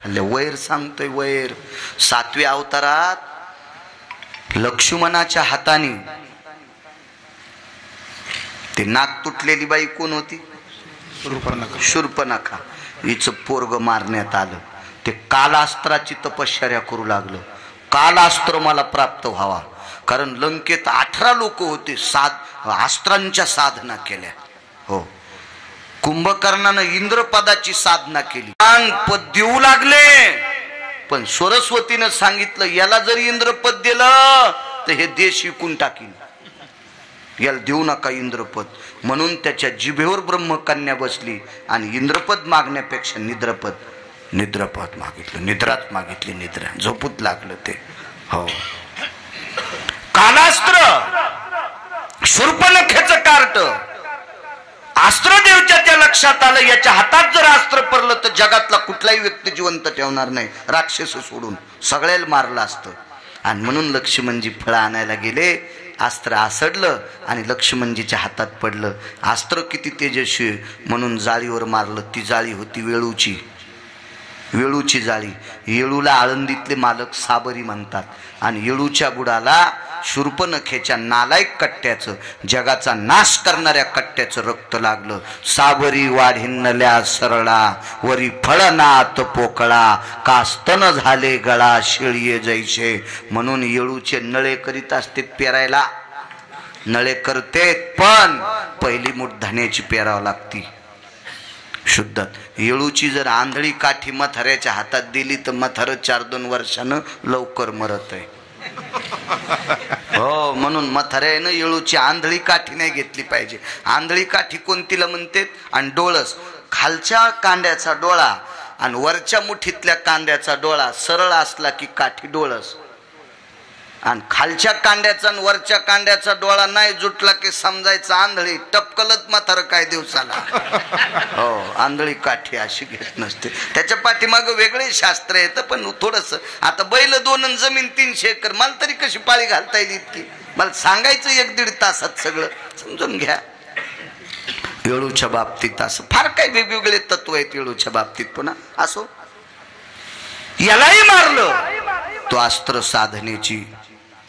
वैर सांगतोय वैर. 7व्या अवतारात लक्ष्मणाच्या हाताने ते नाक तुटलेली बाई कोण होती? शूर्पणखा. हिचं पोरग मारण्यात आलं. ते कालास्त्राची तपश्चर्या करू लागलं. कालास्त्र मला प्राप्त व्हावा. कारण लंकेत 18 लोक होते. अस्त्रांच्या साधना केल्या. हो, कुंभकर्णानं इंद्रपदाची साधना केली. पद देऊ लागले, पण सरस्वतीनं सांगितलं याला जर इंद्रपद दिलं तर हे देश विकून टाकीन, याला देऊ नका इंद्रपद. म्हणून त्याच्या जिभेवर ब्रह्मकन्या बसली आणि इंद्रपद मागण्यापेक्षा निद्रपद मागितलं. निद्राच मागितली. निद्रा झोपूत लागलं ते. हो, कालास्त्र, शूर्पणखेचं कार्ट. अस्त्रदेवच्या लक्षात आलं याच्या हातात जर अस्त्र पडलं तर जगातला कुठलाही व्यक्ती जिवंत ठेवणार नाही, राक्षस सोडून सगळ्याला मारलं असतं. आणि म्हणून लक्ष्मणजी फळं आणायला गेले. अस्त्र आसडलं आणि लक्ष्मणजीच्या हातात पडलं. अस्त्र किती तेजस्वी म्हणून जाळीवर मारलं. ती जाळी होती वेळूची जाळी. येळूला आळंदीतले मालक साबरी म्हणतात. आणि येळूच्या बुडाला शूर्पणखेच्या नालायक कट्ट्याचं, जगाचा नाश करणाऱ्या कट्ट्याचं रक्त लागलं. साबरी वाढिन्नल्या सरळा, वरी फळनात पोकळा, कास्तन झाले गळा शिळिये जैसे. म्हणून येळूचे नळे करीत असते पेरायला. नळे करतेत, पण पहिली मूठ धान्याची पेरावं लागती शुद्धात. येळूची जर आंधळी काठी मथाऱ्याच्या हातात दिली तर मथार 4-2 वर्षानं लवकर मरत आहे. हो, म्हणून मथाऱ्यानं येळूची आंधळी काठी नाही घेतली पाहिजे. आंधळी काठी कोणतीला म्हणते? आणि डोळस, खालच्या कांड्याचा डोळा आणि वरच्या मुठीतल्या कांद्याचा डोळा सरळ असला की काठी डोळस, आणि खालच्या कांड्याचा आणि वरच्या कांड्याचा डोळा नाही जुटला की समजायचं आंधळी. टपकलत म्हातारं काय दिवसाला. हो, आंधळी काठी अशी घेत नसते. त्याच्या पाठीमाग वेगळे शास्त्र येतं. पण थोडस आता बैल 2 जमीन 300 एकर, मला तरी कशी पाळी घालता येईल इतकी? मला सांगायचं 1-1.5 तासात सगळं समजून घ्या. येळूच्या बाबतीत असं फार काही वेगवेगळे तत्व आहेत येळूच्या बाबतीत. पुन्हा असो, यालाही मारलं. तो अस्त्र साधनेची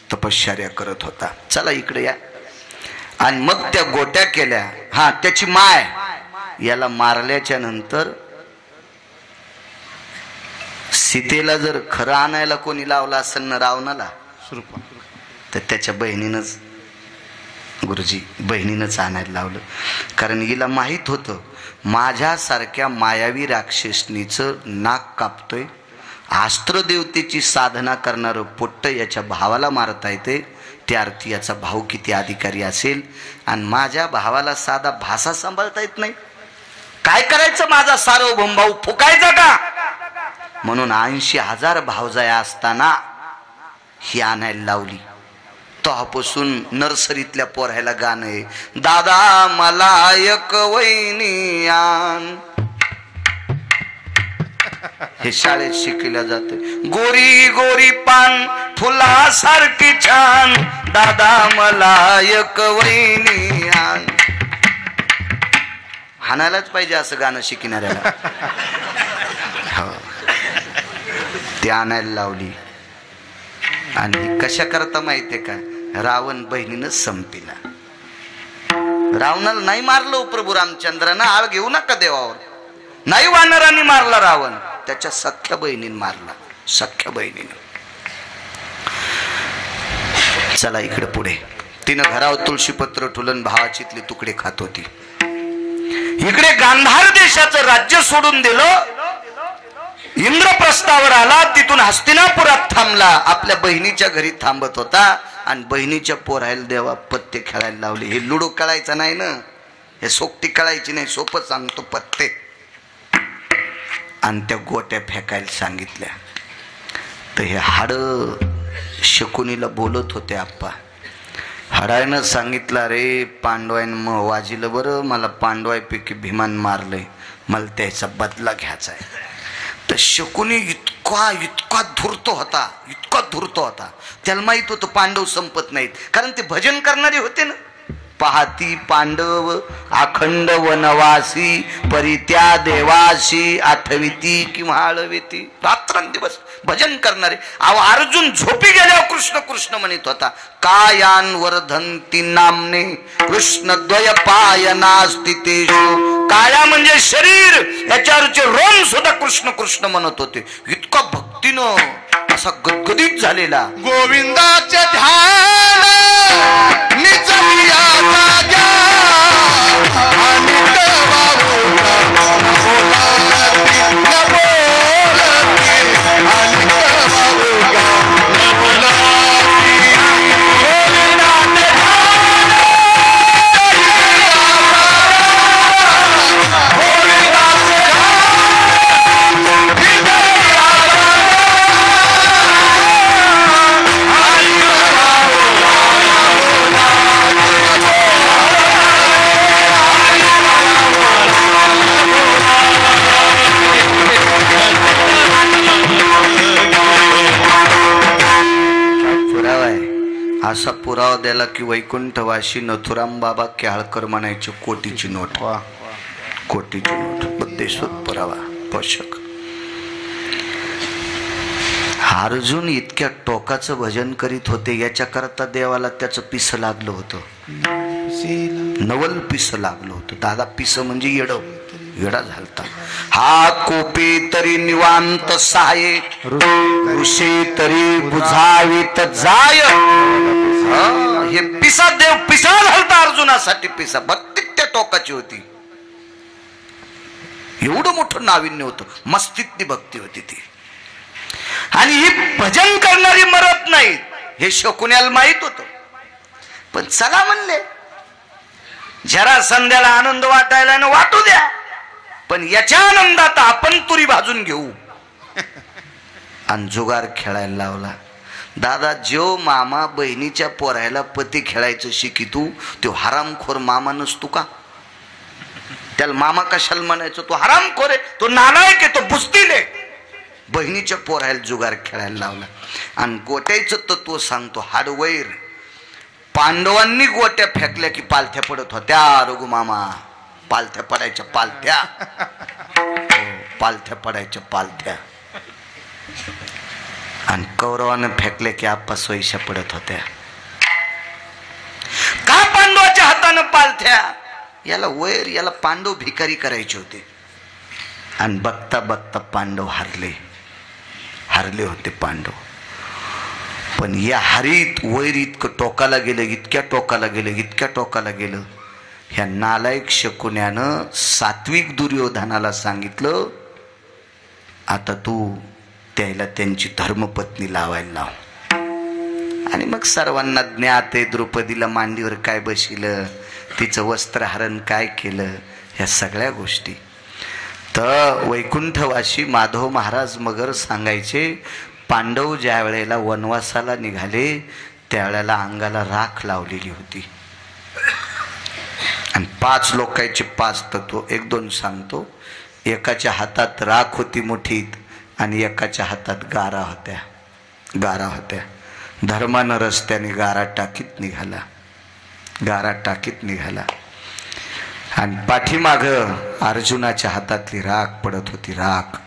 तपश्चर्या करत होता. चला इकडे या. आणि मग त्या गोट्या केल्या. हा, त्याची माय याला मारल्याच्या नंतर सीतेला जर खरं आणायला कोणी लावला असेल ना रावणाला, तर त्याच्या बहिणीनंच, गुरुजी बहिणीनंच आणायला लावलं. कारण हिला माहित होतं माझ्यासारख्या मायावी राक्षसनीचं नाक कापतोय. अस्त्रदेवतेची साधना करणारं पोट्ट याच्या भावाला मारता येते. त्या अर्थी याचा भाऊ किती अधिकारी असेल. आणि माझ्या भावाला साधा भाषा सांभाळता येत नाही. काय करायचं माझा सार्वभौम भाऊ? फुकायचा का? म्हणून 80,000 भावजाया असताना ही आणायला लावली. तेव्हापासून नर्सरीतल्या पोरायला गाणं आहे, दादा मला एक वहिनी आण. हे शाळेत शिकल्या जाते. गोरी गोरी पान फुलासारखी छान, दादा मला एक वहिनी आण. हाणायलाच पाहिजे असं गाणं शिकणाऱ्याला. हो, ते आणायला लावली. आणि कशा करता माहितीये का? रावण बहिणीनं संपिला. रावणाला नाही मारलं प्रभू रामचंद्रानं. आळ घेऊ नका देवावर. नाही वानरांनी मारला रावण, त्याच्या सख्या बहिणीने मारला. सख्या बहिणीने. चला इकडे पुढे. तिनं घरावर तुळशीपत्र ठुलन भावाचीतले तुकडे खात होती. इकडे गांधार देशाचं राज्य सोडून दिलं. इंद्रप्रस्थावर आला. तिथून हस्तिनापुरात थांबला. आपल्या बहिणीच्या घरी थांबत होता. आणि बहिणीच्या पोरायला देवा पत्ते खेळायला लावले. हे लुडो खेळायचा नाही ना, हे सोपटी खेळायची नाही. सोपं सांगतो, पत्ते. आणि त्या गोट्या फेकायला सांगितल्या. तर हे हाड शकुनीला बोलत होते. आप्पा हाडायनं सांगितलं, रे पांडवायनं मग वाजिलं बरं, मला पांडवायपैकी भीमान मारलंय, मला त्याचा बदला घ्यायचा आहे. तर शकुनी इतका धूर्त होता. त्याला माहित होतं पांडव संपत नाहीत. कारण ते भजन करणारे होते ना. पाहती पांडव अखंड वनवासी परित्या देवाशी आठविती किंवा आळविती. रात्रंदिवस भजन करणारे. अहो अर्जुन झोपी गेल्यावर कृष्ण कृष्ण म्हणत होता. कायान वर्धंती नामने कृष्ण द्वय पायना स्थितेषु. काया म्हणजे शरीर, याच्यावरचे रोम सुद्धा कृष्ण कृष्ण म्हणत होते. इतका भक्तीनं असा गदगदित झालेला. गोविंदाचे ध्यान निचलियाचा ज्ञान आणि देवावून बोलती न बोलती आणि देवावून न बोलती. गोविंदाचे ध्यान गोविंदाचे असा पुरावा द्याला की वैकुंठवाशी नथुराम बाबा केळकर म्हणायचे. कोटीची नोट, कोटीची नोट, बद्देश्वर पुरावा पोषक. अर्जुन इतक्या टोकाचं भजन करीत होते, याच्या करता देवाला त्याचं पिस लागलं होतं. नवल पिस लागलं होतं. दादा पिस म्हणजे येडा झालता. हा कोपी तरी निवांत साये ऋषी तरी बुझावीत जाय. हे पिसा देव पिसा घालता अर्जुनासाठी. पिसा भक्ती त्या टोकाची होती. एवढं मोठं नाविन्य होतं. मस्तीतली भक्ती होती ती. आणि ही भजन करणारी मरत नाहीत हे शकुन्याला माहित होतं. पण चला म्हणले, जरा संध्याला आनंद वाटायला ना वाटू द्या, पण याच्या आनंदात आपण तुरी भाजून घेऊ. आणि जुगार खेळायला लावला. दादा जो मामा बहिणीच्या पोरायला पती खेळायचं शिकितू, तो हरामखोर मामा नसतो का? त्याला मामा कशाला म्हणायचं? तो हरामखोर आहे, तो नालायक आहे, तो बुस्तील आहे. बहिणीच्या पोरायला जुगार खेळायला लावला. आणि गोट्याचं तत्व सांगतो. हाडवैर पांडवांनी गोट्या फेकल्या की पालथ्या पडत होत्या. रघु मामा पालथ्या पडायच्या, पालथ्या पालथ्या पडायच्या, पालथ्या. आणि कौरवानं फेकले की आप्पा सोयीशा पडत होत्या. का पांडवाच्या हातानं पालथ्या? याला वैर, याला पांडव भिकारी करायचे होते. आणि बघता बघता पांडव हारले होते पांडव. पण या हरीत वैर इतकं टोकाला गेलं, इतक्या टोकाला गेलं. ह्या नालायक शकुन्यानं सात्विक दुर्योधनाला सांगितलं, आता तू त्याला त्यांची धर्मपत्नी लावायला लाव. आणि मग सर्वांना ज्ञात आहे द्रौपदीला मांडीवर काय बशिलं, तिचं वस्त्रहरण काय केलं, ह्या सगळ्या गोष्टी. तर वैकुंठवासी माधव महाराज मगर सांगायचे, पांडव ज्या वेळेला वनवासाला निघाले त्यावेळेला अंगाला राख लावलेली होती. आणि 5 लोकांचे 5 तत्व 1-2 सांगतो. एकाच्या हातात राख होती मुठीत आणि एकाच्या हातात गारा होत्या. धर्मानं रस्त्याने गारा टाकीत निघाला. आणि पाठीमाग अर्जुनाच्या हातातली राख पडत होती. राख,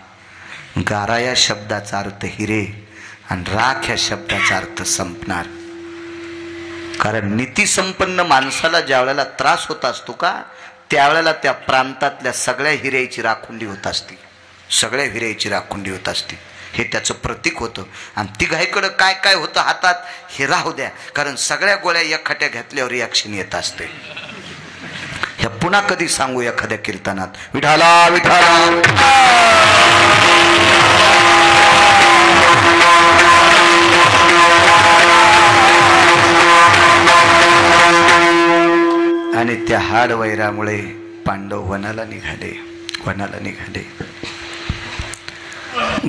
गारा या शब्दाचा अर्थ हिरे आणि राख ह्या शब्दाचा अर्थ संपणार. कारण नीतिसंपन्न माणसाला ज्या वेळेला त्रास होत असतो का, त्यावेळेला त्या प्रांतातल्या सगळ्या हिऱ्याची राखुंडी होत असते. हे त्याचं प्रतीक होतं. आणि तिघाईकडं काय काय होतं हातात हे राहू द्या, कारण सगळ्या गोळ्या एखाद्या घेतल्यावर रिॲक्शन येत असते. ह्या पुन्हा कधी सांगू एखाद्या कीर्तनात. विठाला विठाला आणि त्या हाड वैरामुळे पांडव वनाला निघाले.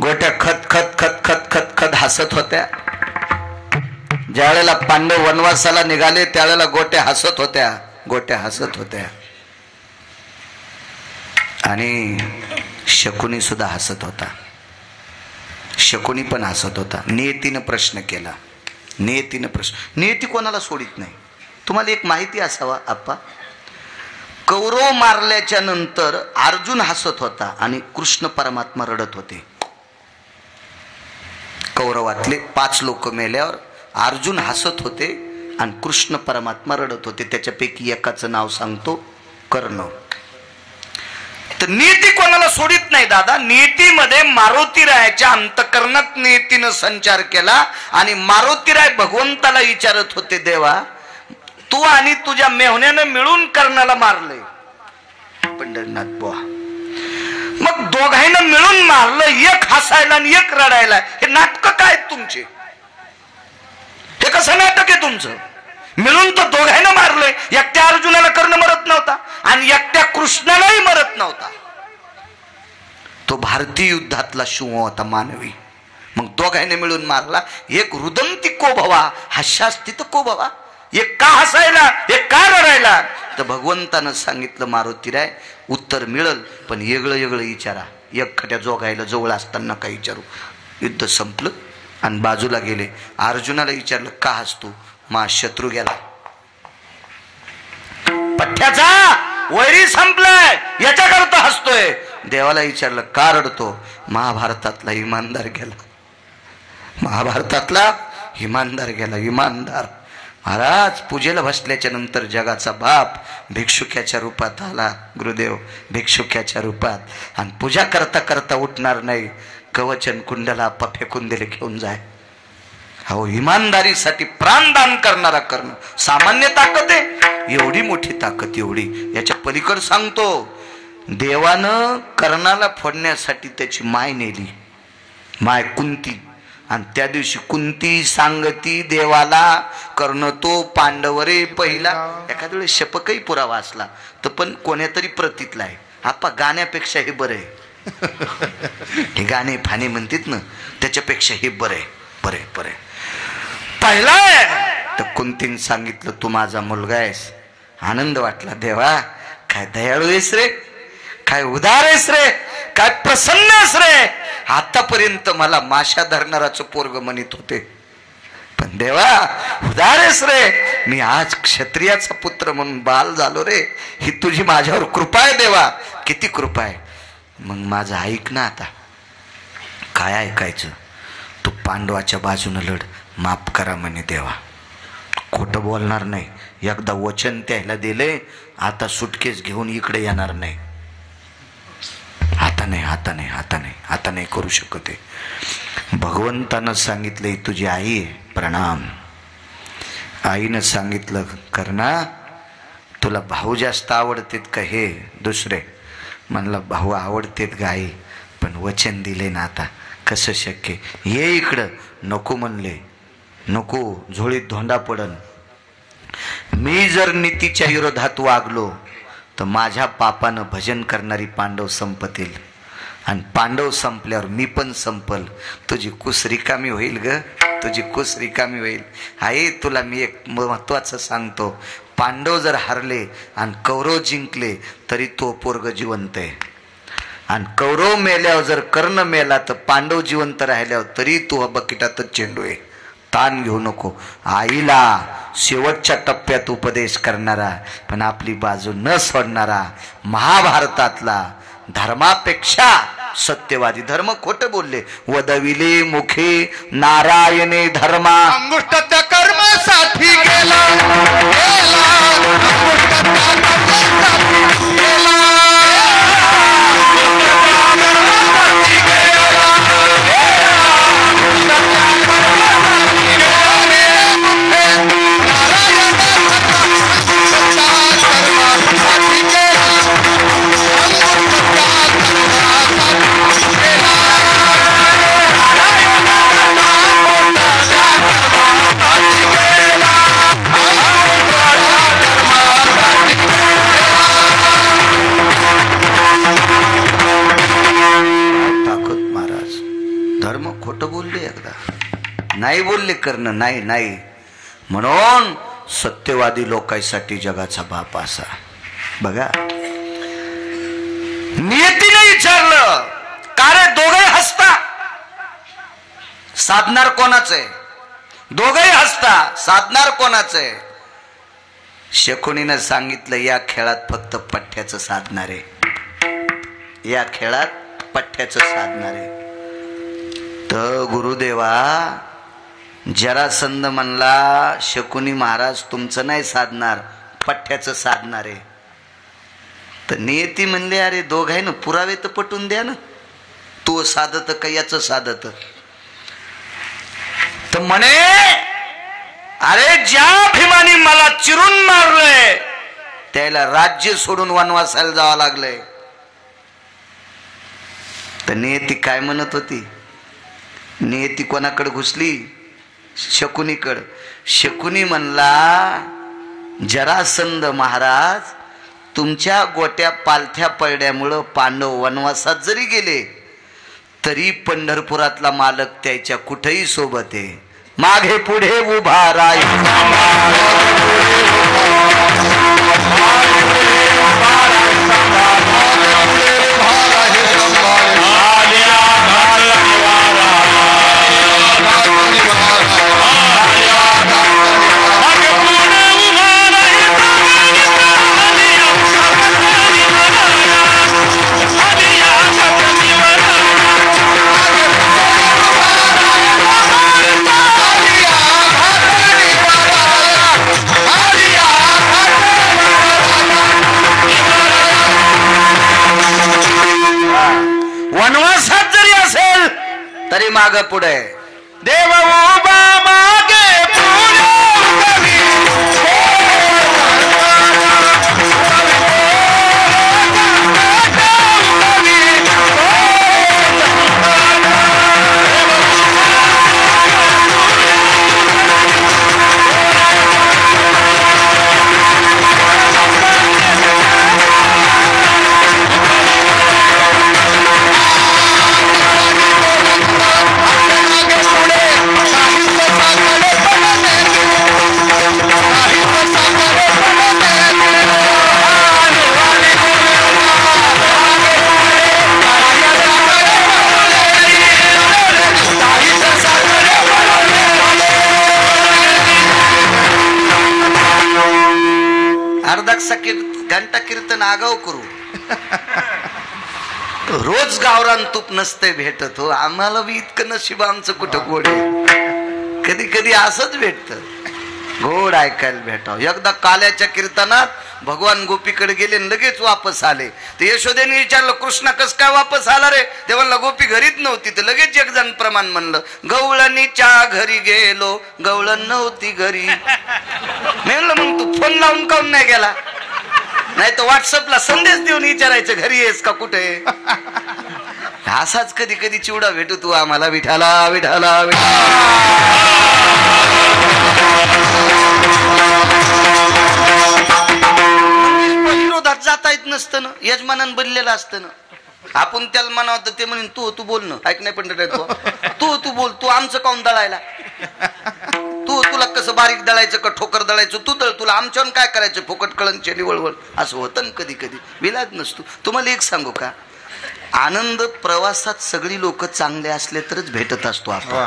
गोट्या खत खत खत खत खत खत हसत होत्या. ज्या वेळेला पांडव वनवासाला निघाले त्यावेळेला गोट्या हसत होत्या. आणि शकुनी सुद्धा हसत होता. शकुनी पण हसत होता. नियतीनं प्रश्न केला. नियती कोणाला सोडित नाही. तुम्हाला एक माहिती असावा आप्पा, कौरव मारल्याच्या नंतर अर्जुन हसत होता आणि कृष्ण परमात्मा रडत होते. कौरवातले 5 लोक मेल्यावर अर्जुन हसत होते आणि कृष्ण परमात्मा रडत होते. त्याच्यापैकी एकाचं नाव सांगतो, कर्ण. तर नियती कोणाला सोडित नाही दादा. नियतीमध्ये मारुतीरायाच्या अंतकरणात नियतीनं संचार केला आणि मारुतीराय भगवंताला विचारत होते, देवा तू आणि तुझ्या मेहण्यानं मिळून कर्णाला मारले. पंढरनाथ बुवा, मग दोघांना मिळून मारलं, एक हसायला आणि एक रडायला. हे नाटक काय तुमचे? हे कसं नाटक आहे तुमचं? मिळून तर दोघांना मारलंय. एकट्या अर्जुनाला कर्ण मरत नव्हता आणि एकट्या कृष्णालाही मरत नव्हता. तो भारतीय युद्धातला शिव होता, मानवी. मग दोघांनी मिळून मारला. एक रुदंती को भवा, हास्यास्ती तर को भवा. एक का हसायला, एक का रडायला? तर भगवंतानं सांगितलं, मारुतीराय उत्तर मिळल, पण वेगळं वेगळं विचारा. एकट्या जोगायला जवळ असताना काही विचारू. युद्ध संपलं आणि बाजूला गेले. अर्जुनाला विचारलं, का हसतो? मा शत्रू गेला, पठ्ठ्याचा वैरी संपलाय, याच्याकरता हसतोय. देवाला विचारलं, का रडतो? महाभारतातला इमानदार गेला, महाभारतातला इमानदार गेला. इमानदार महाराज पूजेला बसल्याच्या नंतर जगाचा बाप भिक्षुक्याच्या रूपात आला. गुरुदेव भिक्षुक्याच्या रूपात, आणि पूजा करता करता उठणार नाही. कवचन कुंडला आप्पा फेकून दिले, घेऊन जाय. हो, इमानदारीसाठी प्राणदान करणारा कर्ण. सामान्य ताकद आहे, एवढी मोठी ताकद, एवढी. याच्या पलीकडे सांगतो, देवानं कर्णाला फोडण्यासाठी त्याची माय नेली, माय कुंती. आणि त्या दिवशी कुंती सांगती देवाला, कर्ण तो पांडवरे पहिला. एखाद्या वेळेस शपकही पुरावा असला तर पण कोण्यातरी प्रतीतला आहे. आप्पा गाण्यापेक्षा हे बरं आहे. हे गाणे फाने म्हणतात ना, त्याच्यापेक्षा हे बरं आहे, बरे बरे. पहिला तर कुंतीन सांगितलं, तू माझा मुलगा आहेस. आनंद वाटला. देवा काय दयाळू आहेस रे, काय उदार आहेस रे, काय प्रसन्न आहेस रे. आतापर्यंत मला माशा धरणाराचं पोरग म्हणत होते, पण देवा उदार आहेस रे. मी आज क्षत्रियाचा पुत्र म्हणून बाल झालो रे. ही तुझी माझ्यावर कृपा आहे देवा, किती कृपा आहे. मग माझं ऐक ना आता. काय ऐकायचं? तू पांडवाच्या बाजूने लढ, माफ करा म्हणे देवा. खोटं बोलणार नाही. एकदा वचन त्याला दिले, आता सुटकेस घेऊन इकडे येणार नाही. आता नाही, आता नाही, आता नाही, आता नाही करू शकत. भगवंतानं सांगितलं, तुझी आई आहे, प्रणाम. आईनं सांगितलं, कर्णा तुला भाऊ जास्त आवडतेत का हे दुसरे? म्हणलं भाऊ आवडतेत गाई, पण वचन दिले ना, आता कसं शक्य? ये इकडं. नको म्हणले, नको, झोळीत धोंडा पडन. मी जर नीतीच्या विरोधात वागलो तर माझ्या पापानं भजन करणारी पांडव संपतील, आणि पांडव संपल्यावर मी पण संपल. तुझी कुस रिकामी होईल ग, तुझी कुस रिकामी होईल. आई तुला मी एक महत्वाचं सांगतो, पांडव जर हरले आणि कौरव जिंकले तरी तो पोरग जिवंत आहे. आणि कौरव मेल्यावर जर कर्ण मेला तर पांडव जिवंत राहिल्यावर तरी तो बकिटातच चेंडू आहे. ताण घेऊ नको. आईला शेवटच्या टप्प्यात उपदेश करणारा पण आपली बाजू न सोडणारा, महाभारतातला धर्मापेक्षा सत्यवादी. धर्म खोट बोलले, वदविले मुखे नारायणे धर्मा. अंगुष्ठ त्या कर्मासाठी गेला, अंगुष्ठ त्या कर्मासाठी गेला. नाही बोलले कर्ण, नाही नाही. म्हणून सत्यवादी लोकांसाठी जगाचा बाप असा. बघा, नियतीने विचारलं, का रे दोघे हसता, साधणार कोणाच आहे? दोघे हसता, साधणार कोणाच आहे? शकुनीनं सांगितलं या खेळात फक्त पठ्ठ्याचं साधणार आहे, या खेळात पठ्ठ्याचं साधणार आहे. तर गुरुदेवा जरासंध म्हणला शकुनी महाराज तुमचं नाही साधणार, पठ्ठ्याचं साधणार आहे. तर नियती म्हणले अरे दोघाय ना पुरावे तर पटून द्या ना, तो साधत का याचं साधत. तर म्हणे अरे ज्या भीमानी मला चिरून मारलंय त्याला राज्य सोडून वनवासाला जावं लागलंय. तर नियती काय म्हणत होती, नियती कोणाकडे घुसली, शकुनीकडं. शकुनी म्हणला जरासंध महाराज तुमच्या गोट्या पालथ्या पडल्यामुळं पांडव वनवासात जरी गेले तरी पंढरपुरातला मालक त्याच्या कुठेही सोबत आहे. मागे पुढे उभा राय वनवासात जरी असेल तरी माग पुढे देव उभा मागे पुढे घंटा कीर्तन आगाव करू. रोज गावरान तूप नसते भेटत हो, आम्हाला बी इतकं नशीब आमचं कुठं गोड आहे. कधी कधी असंच भेटत, गोड ऐकायला भेटावं. एकदा काल्याच्या कीर्तनात भगवान गोपीकडे गेले आणि लगेच वापस आले. तर यशोदेने विचारलं कृष्णा कस काय वापस आला रे, ते म्हणलं गोपी घरीच नव्हती. तर लगेच एक जण प्रमाण म्हणलं गवळणीच्या घरी गेलो गवळण नव्हती घरी. म्हणलं मग तू फोन लावून काऊन नाही गेला, नाही तर व्हॉट्सअपला संदेश देऊन विचारायचं घरी येस का कुठे. असाच कधी कधी चिवडा भेटू तू आम्हाला विठाला विठाला विरोधात जाता येत नसतं ना, यजमानानं बनलेलं असतं ना. आपण त्याला म्हणावं ते म्हणून तू तू बोल ना, ऐक नाही पण तू तू बोल, तू आमचं काऊन दळायला, तुला कसं बारीक दळायचं का ठोकर दळायचं तू दळ, तुला आमच्यावर काय करायचं फुकट कळण चेली वळवळ. असं होतं ना कधी कधी, विलाज नसतो. तुम्हाला एक सांगू का, आनंद प्रवासात सगळी लोक चांगले असले तरच भेटत असतो आपण.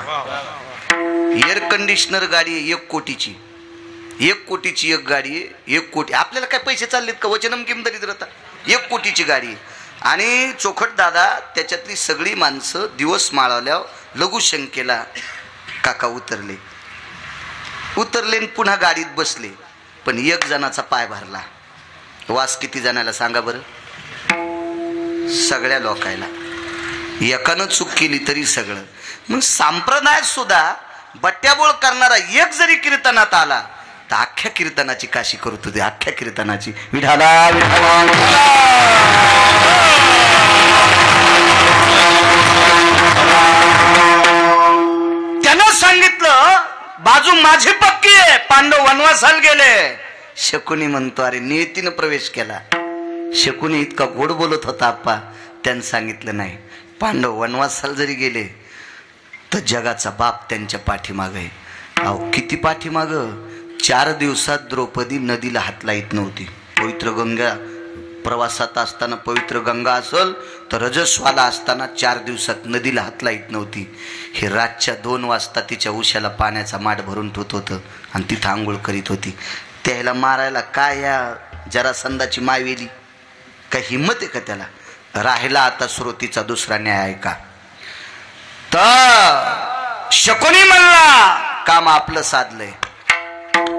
एअर कंडिशनर गाडी आहे 1 कोटीची, 1 कोटीची एक गाडी आहे. 1 कोटी आपल्याला काय पैसे चाललेत का, वचनम किमतीत राहता. 1 कोटीची गाडी आहे. आणि चोखट दादा त्याच्यातली सगळी माणसं दिवस माळवल्यावर लघुशंकेला काका उतरले पुन्हा गाडीत बसले. पण एक जणाचा पाय भरला. वास किती जणाला सांगा बरं, सगळ्या लोकायला. एकानं चूक केली तरी सगळं. मग संप्रदायात सुद्धा बट्ट्याबोळ करणारा एक जरी कीर्तनात आला तर अख्ख्या कीर्तनाची काशी करत होते, अख्ख्या कीर्तनाची विठाला त्यानं सांगितलं बाजू माझी पक्की आहे, पांडव वनवासाला गेले. शकुनी म्हणतो अरे नियतीनं प्रवेश केला. शकुनी इतका गोड बोलत होता आप्पा, त्यानं सांगितलं नाही पांडव वनवासाला जरी गेले तर जगाचा बाप त्यांच्या पाठीमाग आहे. अहो किती पाठीमाग, 4 दिवसात द्रौपदी नदीला हात लाईत नव्हती. पवित्र गंगा प्रवासात असताना पवित्र गंगा असल तर रजस्वाला असताना 4 दिवसात नदीला हात लाईत नव्हती. हे रातच्या 2 वाजता तिच्या उशाला पाण्याचा माठ भरून ठेवत होतं आणि तिथं आंघोळ करीत होती. त्याला मारायला काय या जरासंधाची मायवेली काय हिंमत आहे का त्याला? राहिला आता श्रोतीचा दुसरा न्याय का? तर शकुनी म्हणला काम आपलं साधलंय,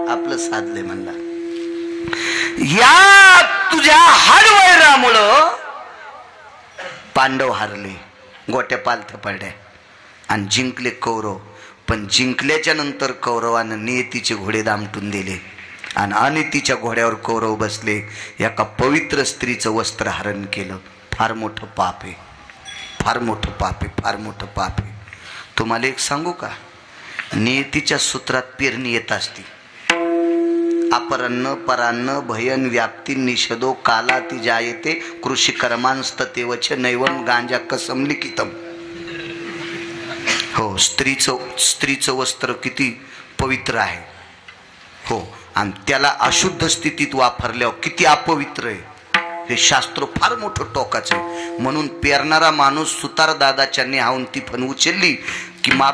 आपलं साधलंय म्हणला. या तुझ्या हाडवैरामुळं पांडव हारले, गोट्या पालथ्या पडल्या आणि जिंकले कौरव. पण जिंकल्याच्या नंतर कौरवानं नियतीचे घोडे दामटून दिले आणि अनितीच्या घोड्यावर कौरव बसले. एका पवित्र स्त्रीचं वस्त्र हरण केलं. फार मोठं पाप आहे, फार मोठं पाप आहे, फार मोठं पाप आहे. तुम्हाला एक सांगू का? नियतीच्या सूत्रात पेरणी येत असती. अपरन्न परान्न भयन व्याप्ती निषेधो कालाती जायते कृषी कर्मांस्ततेवच नैवम गांजा कसम लिखितम. हो, स्त्रीचं वस्त्र किती पवित्र आहे. हो, आणि त्याला अशुद्ध स्थितीत वापरल्यावर किती अपवित्र आहे. हे शास्त्र फार मोठं टोकाचं आहे. म्हणून पेरणारा माणूस सुतार दादाच्या नेहावून ती पण उचलली की मार